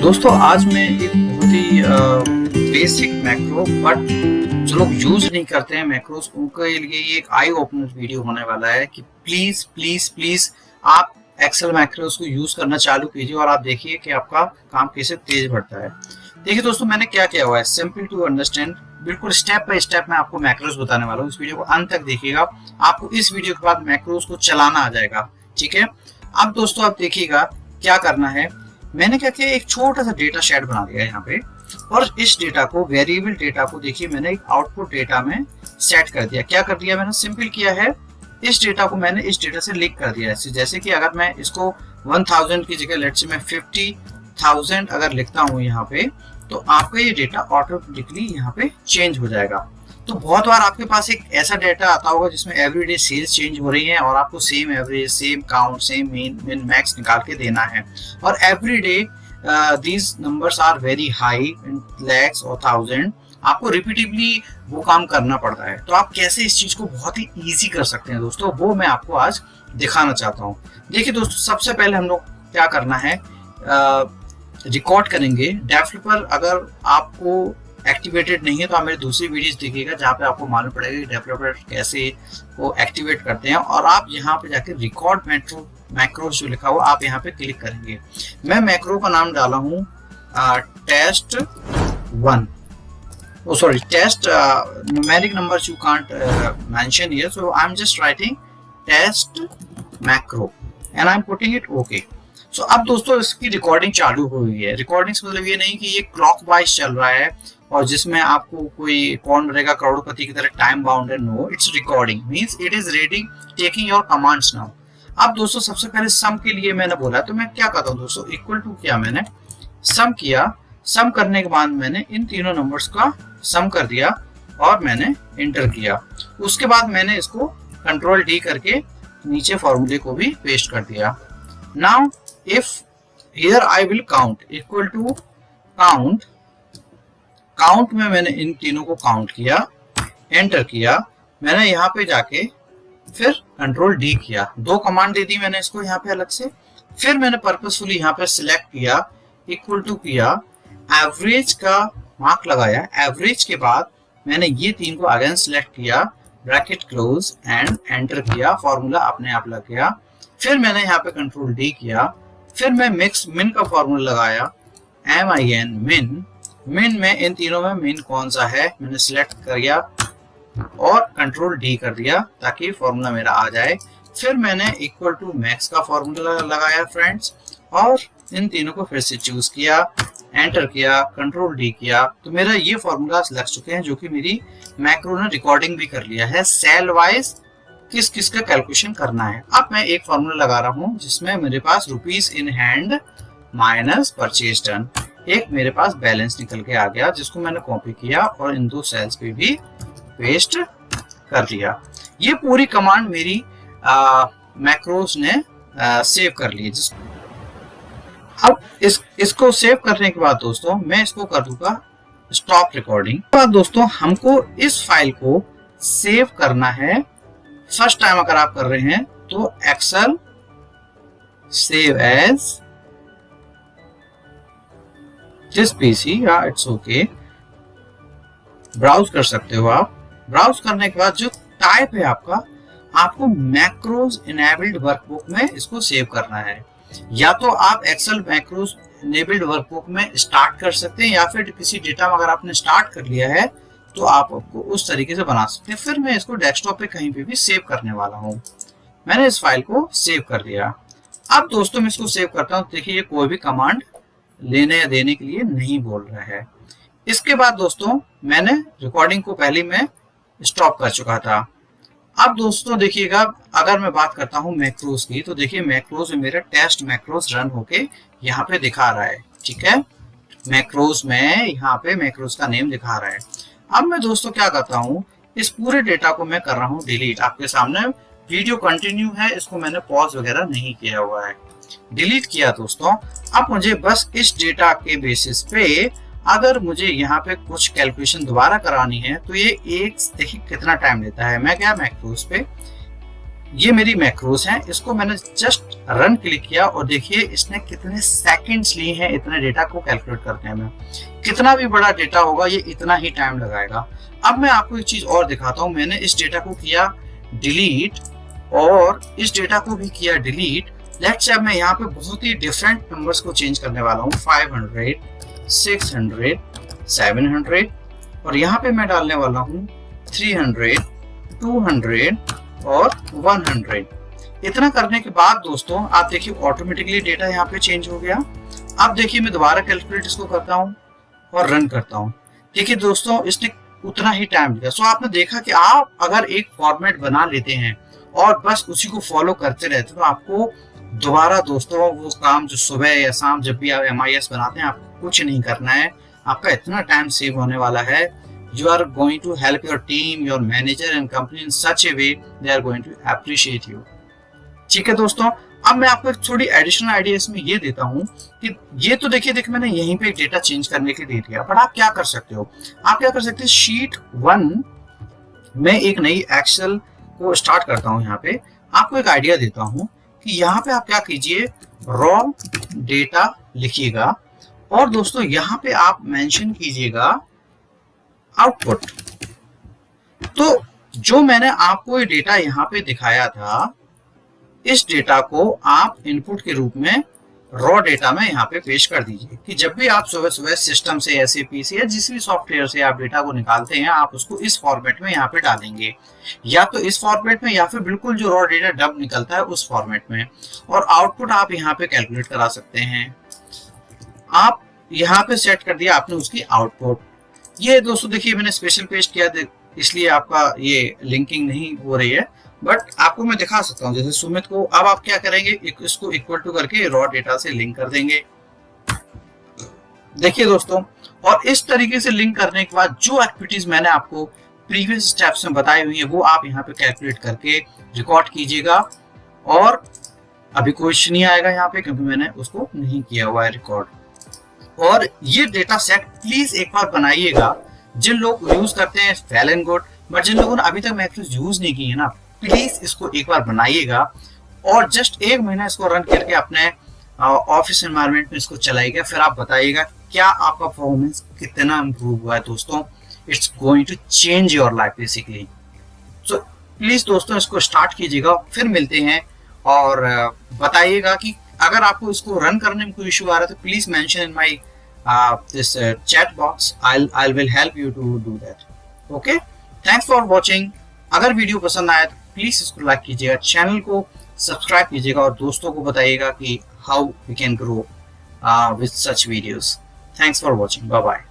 दोस्तों आज मैं एक बहुत ही बेसिक मैक्रो बट जो लोग यूज नहीं करते हैं मैक्रोस उनके लिए ये एक आई ओपनर वीडियो होने वाला है कि प्लीज प्लीज प्लीज आप एक्सेल मैक्रोस को यूज करना चालू कीजिए और आप देखिए कि आपका काम कैसे तेज बढ़ता है। देखिए दोस्तों मैंने क्या किया हुआ है, सिंपल टू अंडरस्टैंड, बिल्कुल स्टेप बाय स्टेप मैं आपको मैक्रोस बताने वाला हूँ। इस वीडियो को अंत तक देखिएगा, आपको इस वीडियो के बाद मैक्रोस को चलाना आ जाएगा। ठीक है, अब दोस्तों आप देखिएगा क्या करना है। मैंने क्या किया, एक छोटा सा डेटा शेड बना दिया यहाँ पे और इस डेटा को, वेरिएबल डेटा को देखिए मैंने एक आउटपुट डेटा में सेट कर दिया। क्या कर दिया मैंने, सिंपल किया है, इस डेटा को मैंने इस डेटा से लिंक कर दिया है। जैसे कि अगर मैं इसको 1000 की जगह लेट्स से मैं 50,000 अगर लिखता हूँ यहाँ पे, तो आपका ये डेटा ऑटोमेटिकली यहाँ पे चेंज हो जाएगा। तो बहुत बार आपके पास एक ऐसा डेटा आता होगा जिसमें एवरीडे सेल्स चेंज हो रही है और आपको same average, same count, same min max निकाल के देना है और everyday these numbers are very high in lakhs और थाउजेंड, आपको रिपीटिवली वो काम करना पड़ता है। तो आप कैसे इस चीज को बहुत ही इजी कर सकते हैं दोस्तों, वो मैं आपको आज दिखाना चाहता हूँ। देखिए दोस्तों, सबसे पहले हम लोग क्या करना है, रिकॉर्ड करेंगे। डेवलपर अगर आपको एक्टिवेटेड नहीं है तो आप मेरी दूसरी वीडियोस देखिएगा जहाँ पे आपको मालूम पड़ेगा कि डेवलपर कैसे वो एक्टिवेट करते हैं। और आप यहाँ पे जाके रिकॉर्ड मैक्रो जो लिखा हुआ आप यहाँ पे क्लिक करेंगे। मैं मैक्रो का नाम डाला हूँ test 1, sorry test numeric numbers you can't mention here, so I am just writing test macro and I am putting it okay. सो अब दोस्तों इसकी रिकॉर्डिंग चालू हो गई है। रिकॉर्डिंग्स मतलब ये नहीं कि ये क्लॉक वाइज चल रहा है और जिसमें आपको कोई कौन बनेगा करोड़पति की तरह टाइम बाउंड है। No, it's recording means it is reading, taking your commands now. अब दोस्तों सबसे पहले सम के लिए मैंने बोला, तो मैं क्या करता हूँ दोस्तों, इक्वल टू किया, मैंने सम किया। सम करने के बाद मैंने इन तीनों नंबर्स का सम कर दिया और मैंने इंटर किया। उसके बाद मैंने इसको कंट्रोल डी करके नीचे फॉर्मूले को भी पेस्ट कर दिया। Now if here I will count equal to count में मैंने इन तीनों को काउंट किया, एंटर किया। मैंने यहाँ पे जाके फिर कंट्रोल डी किया, 2 कमांड दे दी मैंने इसको यहाँ पे अलग से। फिर मैंने पर्पसफुली यहाँ पे सिलेक्ट किया, इक्वल टू किया, एवरेज का मार्क लगाया। एवरेज के बाद मैंने ये 3 को अगेन सिलेक्ट किया, ब्रैकेट क्लोज एंड एंटर किया, फॉर्मूला अपने आप लग गया। फिर मैंने यहाँ पे कंट्रोल डी किया, फिर मैं मिक्स मिन का फॉर्मूला लगाया, MIN मिन में इन तीनों में मिन कौन सा है मैंने सिलेक्ट किया और कंट्रोल डी कर दिया ताकि फॉर्मूला मेरा आ जाए। फिर मैंने इक्वल टू मैक्स का फॉर्मूला लगाया फ्रेंड्स और इन तीनों को फिर से चूज किया, एंटर किया, कंट्रोल डी किया। तो मेरा ये फॉर्मूला लग चुके हैं जो कि मेरी मैक्रो ने रिकॉर्डिंग भी कर लिया है। सेल वाइज किस किस का कैलकुलेशन करना है। अब मैं एक फॉर्मूला लगा रहा हूं जिसमें मेरे पास rupees in hand minus purchase done, एक मेरे पास बैलेंस निकल के आ गया जिसको मैंने कॉपी किया और इन 2 सेल्स पे भी पेस्ट कर दिया। ये पूरी कमांड मेरी मैक्रोस ने सेव कर ली। अब इसको सेव करने के बाद दोस्तों मैं इसको कर दूंगा स्टॉप रिकॉर्डिंग। बाद दोस्तों हमको इस फाइल को सेव करना है। फर्स्ट टाइम अगर आप कर रहे हैं तो Excel save as this PC या इट्स ओके, ब्राउज कर सकते हो आप। ब्राउज करने के बाद जो टाइप है आपका, आपको मैक्रोस इनेबल्ड वर्कबुक में इसको सेव करना है। या तो आप एक्सेल मैक्रोस इनेबल्ड वर्कबुक में स्टार्ट कर सकते हैं या फिर किसी डेटा में अगर आपने स्टार्ट कर लिया है तो आप आपको उस तरीके से बना सकते हैं। फिर मैं इसको डेस्कटॉप पे कहीं पे भी सेव करने वाला हूँ। मैंने इस फाइल को सेव कर दिया। अब दोस्तों मैं इसको सेव करता हूँ। देखिए ये कोई भी कमांड लेने या देने के लिए नहीं बोल रहा है। इसके बाद दोस्तों मैंने रिकॉर्डिंग को पहले मैं स्टॉप कर चुका था। अब दोस्तों देखिएगा, अगर मैं बात करता हूँ मैक्रोस की, तो देखिए मैक्रोस में मेरा टेस्ट मैक्रोस रन होके यहाँ पे दिखा रहा है। ठीक है, मैक्रोस में यहाँ पे मैक्रोस का नेम दिखा रहा है। अब मैं दोस्तों क्या करता हूँ, इस पूरे डेटा को मैं कर रहा हूँ डिलीट। आपके सामने वीडियो कंटिन्यू है, इसको मैंने पॉज वगैरह नहीं किया हुआ है, डिलीट किया दोस्तों। अब मुझे बस इस डेटा के बेसिस पे अगर मुझे यहाँ पे कुछ कैलकुलेशन दोबारा करानी है तो ये एक देखिए कितना टाइम लेता है। मैं क्या मैक्रोस पे ये मेरी मैक्रोस हैं, इसको मैंने जस्ट रन क्लिक किया और देखिए इसने कितने सेकंड्स लिए हैं इतने डेटा को कैलकुलेट करने में। कितना भी बड़ा डेटा होगा ये इतना ही टाइम लगाएगा। अब मैं आपको एक चीज और दिखाता हूं। मैंने इस डेटा को किया डिलीट और इस डेटा को भी किया डिलीट। लेट्स से अब मैं यहाँ पे बहुत ही डिफरेंट नंबर्स को चेंज करने वाला हूँ, 500, 600, 700 और यहाँ पे मैं डालने वाला हूँ 300, 200 और 100। इतना करने के बाद दोस्तों आप देखिए ऑटोमेटिकली डेटा यहाँ पे चेंज हो गया। अब देखिए मैं दोबारा कैलकुलेट इसको करता हूँ और रन करता हूँ। देखिए दोस्तों इसने उतना ही टाइम लिया। सो आपने देखा कि आप अगर एक फॉर्मेट बना लेते हैं और बस उसी को फॉलो करते रहते तो आपको दोबारा दोस्तों वो काम जो सुबह या शाम जब भी आप MIS बनाते हैं आपको कुछ नहीं करना है। आपका इतना टाइम सेव होने वाला है। You are going to help your team, your manager and company in such a way they are going to appreciate you। ठीक है दोस्तों, अब मैं आपको एक थोड़ी एडिशनल आइडिया इसमें ये देता हूँ कि ये तो देखिए मैंने यहीं पे डेटा चेंज करने के लिए दिया, बट आप क्या कर सकते हो। आप क्या कर सकते हैं, शीट 1 में एक नई एक्सेल को स्टार्ट करता हूँ। यहाँ पे आपको एक आइडिया देता हूँ कि यहाँ पे आप क्या कीजिए, रॉ डेटा लिखिएगा और दोस्तों यहाँ पे आप मेंशन कीजिएगा आउटपुट। तो जो मैंने आपको ये डेटा यहाँ पे दिखाया था, इस डेटा को आप इनपुट के रूप में रॉ डेटा में यहाँ पे पेश कर दीजिए कि जब भी आप सुबह सुबह सिस्टम से SAP से या जिस भी सॉफ्टवेयर से आप डेटा को निकालते हैं आप उसको इस फॉर्मेट में यहाँ पे डालेंगे, या तो इस फॉर्मेट में या फिर बिल्कुल जो रॉ डेटा डब निकलता है उस फॉर्मेट में। और आउटपुट आप यहाँ पे कैलकुलेट करा सकते हैं। आप यहाँ पे सेट कर दिया आपने उसकी आउटपुट। ये दोस्तों देखिए मैंने स्पेशल पेस्ट किया इसलिए आपका ये लिंकिंग नहीं हो रही है, बट आपको मैं दिखा सकता हूँ। जैसे सुमित को अब आप क्या करेंगे, इसको इक्वल टू करके रॉ डेटा से लिंक कर देंगे। देखिए दोस्तों, और इस तरीके से लिंक करने के बाद जो एक्टिविटीज मैंने आपको प्रीवियस स्टेप्स में बताई हुई है वो आप यहाँ पे कैलकुलेट करके रिकॉर्ड कीजिएगा। और अभी क्वेश्चन नहीं आएगा यहाँ पे क्योंकि मैंने उसको नहीं किया हुआ है रिकॉर्ड। और ये डेटा सेट प्लीज एक बार बनाइएगा। जिन लोग यूज करते हैं वेल एंड गुड, बट जिन लोगों ने अभी तक मैक्रोस यूज नहीं की है ना, प्लीज इसको एक बार बनाइएगा और जस्ट 1 महीना इसको रन करके अपने ऑफिस एनवायरनमेंट में इसको चलाइएगा। फिर आप बताइएगा क्या आपका परफॉर्मेंस कितना इंप्रूव हुआ है। दोस्तों it's going to change your life basically. So please दोस्तों इसको स्टार्ट कीजिएगा, फिर मिलते हैं और बताइएगा कि अगर आपको इसको रन करने में कोई इशू आ रहा है तो please mention in my this chat box। I will help you to do that। Okay, thanks for watching। अगर वीडियो पसंद आया तो प्लीज इसको लाइक कीजिएगा, चैनल को सब्सक्राइब कीजिएगा और दोस्तों को बताइएगा कि how we can grow with such videos। Thanks for watching। Bye bye।